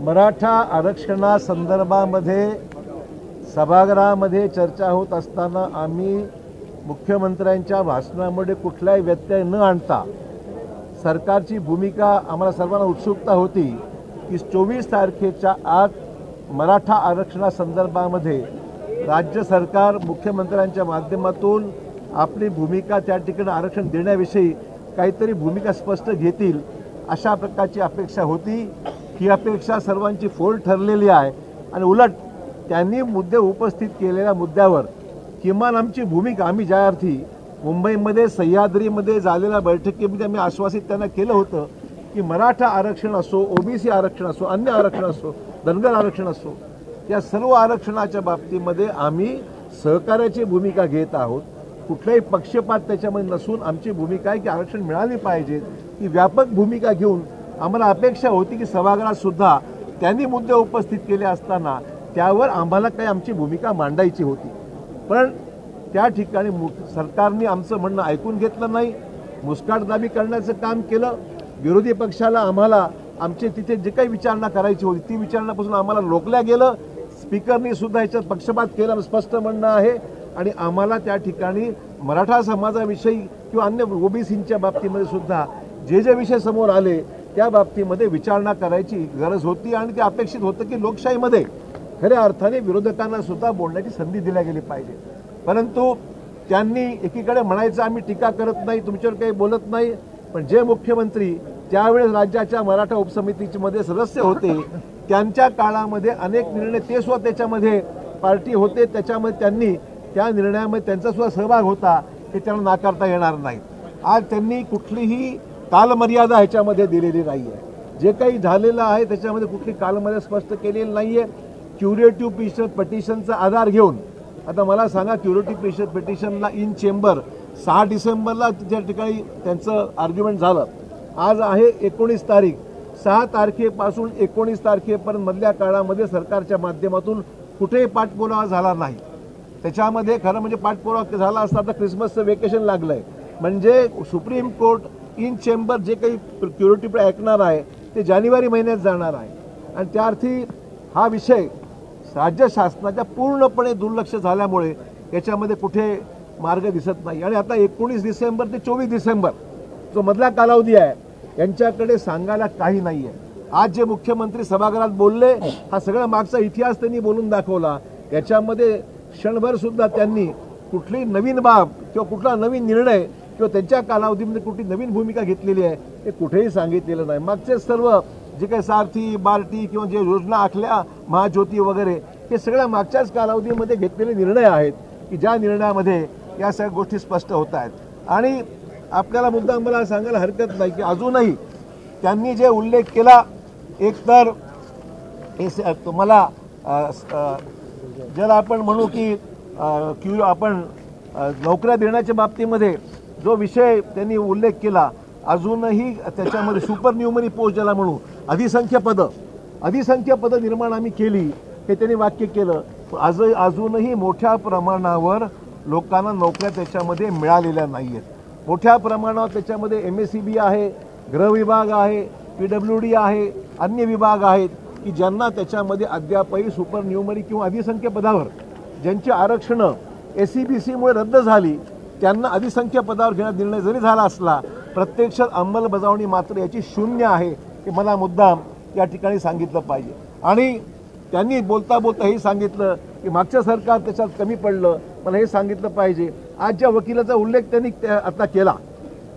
मराठा आरक्षणासंदर्भामध्ये सभागृहामध्ये चर्चा होत असताना आम्ही मुख्यमंत्र्यांच्या भाषणामध्ये कुठलाही व्यत्यय न आणता सरकारची भूमिका आम्हाला सर्वांना उत्सुकता होती की 24 तारखेच्या आत मराठा आरक्षणासंदर्भामध्ये राज्य सरकार मुख्यमंत्र्यांच्या माध्यमातून आपली भूमिका त्या ठिकाणी आरक्षण देण्याविषयी काहीतरी भूमिका स्पष्ट घेतील अशा प्रकारची अपेक्षा होती। ही अपेक्षा सर्वांची फोल ठरलेली आहे आणि उलट त्यांनी मुद्दे उपस्थित केलेल्या मुद्द्यावर किमान आमची भूमिका आम्ही ज्या अर्थी मुंबईमध्ये सह्याद्रीमध्ये झालेल्या बैठकीमध्ये आम्ही आश्वासित त्यांना केलं होतं की मराठा आरक्षण असो, ओबीसी आरक्षण असो, अन्य आरक्षण असो, धनगर आरक्षण असो, या सर्व आरक्षणाच्या बाबतीमध्ये आम्ही सहकार्याची भूमिका घेत आहोत। कुठलाही पक्षपात त्याच्यामध्ये नसून आमची भूमिका आहे की आरक्षण मिळाली पाहिजे। ही व्यापक भूमिका घेऊन आम्हाला अपेक्षा होती की सभागृहात सुद्धा त्यांनी मुद्दे उपस्थित केले असताना त्यावर आम्हाला काही आमची भूमिका मांडायची होती, पण त्या ठिकाणी सरकारने आमचं म्हणणं ऐकून घेतलं नाही, मुस्काटदाबी करण्याचं काम केलं। विरोधी पक्षाला आम्हाला आमचे तिथे जे काही विचारणा करायची होती ती विचारणापासून आम्हाला रोखल्या गेलं। स्पीकरनी सुद्धा याच्यात पक्षपात केला स्पष्ट म्हणणं आहे आणि आम्हाला त्या ठिकाणी मराठा समाजाविषयी किंवा अन्य ओबीसींच्या बाबतीमध्ये सुद्धा जे जे विषय समोर आले त्या बाबतीमध्ये विचारणा करायची गरज होती आणि ते अपेक्षित होतं की लोकशाहीमध्ये खऱ्या अर्थाने विरोधकांना सुद्धा बोलण्याची संधी दिल्या गेली पाहिजे। परंतु त्यांनी एकीकडे म्हणायचं आम्ही टीका करत नाही, तुमच्यावर काही बोलत नाही, पण जे मुख्यमंत्री त्यावेळेस राज्याच्या मराठा उपसमितीमध्ये सदस्य होते त्यांच्या काळामध्ये अनेक निर्णय ते सुद्धा त्याच्यामध्ये पार्टी होते, त्याच्यामध्ये त्यांनी त्या निर्णयामध्ये त्यांचा सुद्धा सहभाग होता हे त्यांना नाकारता येणार नाही। आज त्यांनी कुठलीही कालमर्यादा ह्याच्यामध्ये दिलेली नाही आहे, जे काही झालेलं आहे त्याच्यामध्ये कुठली कालमर्यादा स्पष्ट केलेली नाही आहे। क्युरेटिव्ह पिटिशनचा आधार घेऊन आता मला सांगा, क्युरेटिव्ह पिटिशनला इन चेंबर 6 डिसेंबरला त्या ठिकाणी त्यांचं आर्ग्युमेंट झालं। आज आहे 19 तारीख, 6 तारखेपासून 19 तारखेपर्यंत मधल्या काळामध्ये सरकारच्या माध्यमातून कुठेही पाठपुरावा झाला नाही। त्याच्यामध्ये खरं म्हणजे पाठपुरावा झाला असता तर क्रिसमसचं वेकेशन लागलंय, म्हणजे सुप्रीम कोर्ट इन चेंबर जे काही क्युरेटिव्ह ऐकणार आहे ते जानेवारी महिन्यात जाणार आहे आणि त्या अर्थी हा विषय राज्य शासनाच्या पूर्णपणे दुर्लक्ष झाल्यामुळे याच्यामध्ये कुठे मार्ग दिसत नाही। आणि आता 19 डिसेंबर ते 24 डिसेंबर जो मधला कालावधी आहे यांच्याकडे सांगायला काही नाही आहे। आज जे मुख्यमंत्री सभागृहात बोलले हा सगळा मागचा इतिहास त्यांनी बोलून दाखवला। याच्यामध्ये क्षणभर सुद्धा त्यांनी कुठली नवीन बाब किंवा कुठला नवीन निर्णय किंवा त्यांच्या कालावधीमध्ये कुठली नवीन भूमिका घेतलेली आहे हे कुठेही सांगितलेलं नाही। मागचे सर्व जे काही सारथी बार्टी किंवा जे योजना आखल्या महाज्योती वगैरे हे सगळ्या मागच्याच कालावधीमध्ये घेतलेले निर्णय आहेत की ज्या निर्णयामध्ये या सगळ्या गोष्टी स्पष्ट होत आहेत। आणि आपल्याला मुद्दा मला सांगायला हरकत नाही की अजूनही त्यांनी जे उल्लेख केला, एकतर तुम्हाला ज्याला आपण म्हणू की आपण नोकऱ्या देण्याच्या बाबतीमध्ये जो विषय त्यांनी उल्लेख केला, अजूनही त्याच्यामध्ये सुपर न्यूमरी पोस्ट ज्याला म्हणू अधिसंख्य पदं निर्माण आम्ही केली हे त्यांनी वाक्य केलं। अजूनही मोठ्या प्रमाणावर लोकांना नोकऱ्या त्याच्यामध्ये मिळालेल्या नाही आहेत। मोठ्या प्रमाणावर त्याच्यामध्ये MSEB आहे, गृह विभाग आहे, PWD आहे, अन्य विभाग आहेत की ज्यांना त्याच्यामध्ये अद्यापही सुपर न्यूमरी किंवा अधिसंख्य पदावर ज्यांची आरक्षणं SCBCमुळे रद्द झाली त्यांना अधिसंख्य पदावर घेण्याचा निर्णय जरी झाला असला प्रत्यक्षात अंमलबजावणी मात्र याची शून्य आहे हे मला मुद्दाम या ठिकाणी सांगितलं पाहिजे। आणि त्यांनी बोलता बोलता हे सांगितलं की मागचं सरकार त्याच्यात कमी पडलं, मला हे सांगितलं पाहिजे। आज ज्या वकिलाचा उल्लेख त्यांनी आता केला,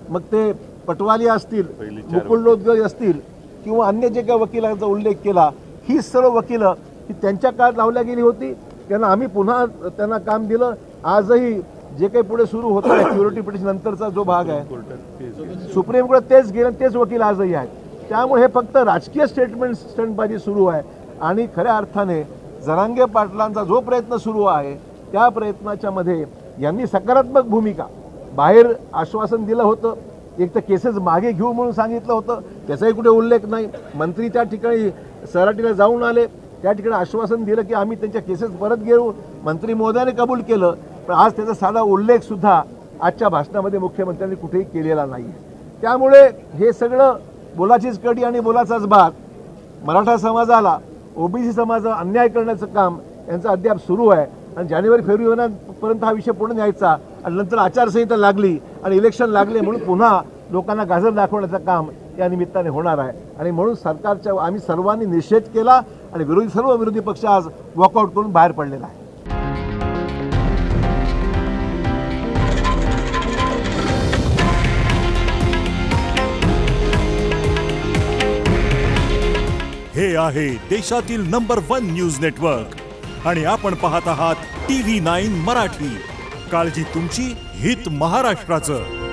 मग ते पटवाली असतील, मुकुल रोहतगी असतील किंवा अन्य जे काही वकिलांचा उल्लेख केला, ही सर्व वकिलं ही त्यांच्या काळात लावल्या गेली होती, त्यांना आम्ही पुन्हा त्यांना काम दिलं। आजही जे काही पुढे सुरू होतं आहे क्युरेटिव्ह पिटिशन नंतरचा जो भाग आहे सुप्रीम कोर्टात तेच गेले, तेच वकील आजही आहेत। त्यामुळे हे फक्त राजकीय स्टंटबाजी सुरू आहे आणि खऱ्या अर्थाने जरांगे पाटलांचा जो प्रयत्न सुरू आहे त्या प्रयत्नाच्या मध्ये यांनी सकारात्मक भूमिका बाहेर आश्वासन दिलं होतं, एक तर केसेस मागे घेऊ म्हणून सांगितलं होतं, त्याचाही कुठे उल्लेख नाही। मंत्री त्या ठिकाणी सराटीला जाऊन आले, त्या ठिकाणी आश्वासन दिलं की आम्ही त्यांच्या केसेस परत घेऊ, मंत्री महोदयाने कबूल केलं, पण आज त्याचा साधा उल्लेख सुद्धा आजच्या भाषणामध्ये मुख्यमंत्र्यांनी कुठेही केलेला नाही। त्यामुळे हे सगळं बोलाचीच कडी आणि बोलाचाच भात मराठा समाजाला ओबीसी समाजाला अन्याय करण्याचं काम यांचं अद्याप सुरू आहे आणि जानेवारी फेब्रुवारीपर्यंत हा विषय पुढे न्यायचा आणि नंतर आचारसंहिता लागली आणि इलेक्शन लागले म्हणून पुन्हा लोकांना गाजर दाखवण्याचं काम या निमित्ताने होणार आहे आणि म्हणून सरकारच्या आम्ही सर्वांनी निषेध केला आणि सर्व विरोधी पक्ष आज वॉकआउट करून बाहेर पडलेला आहे. हे आहे देशातील नंबर 1 न्यूज नेटवर्क आणि आपण पाहत आहात TV9 मराठी. काळजी तुमची, हित महाराष्ट्राचं.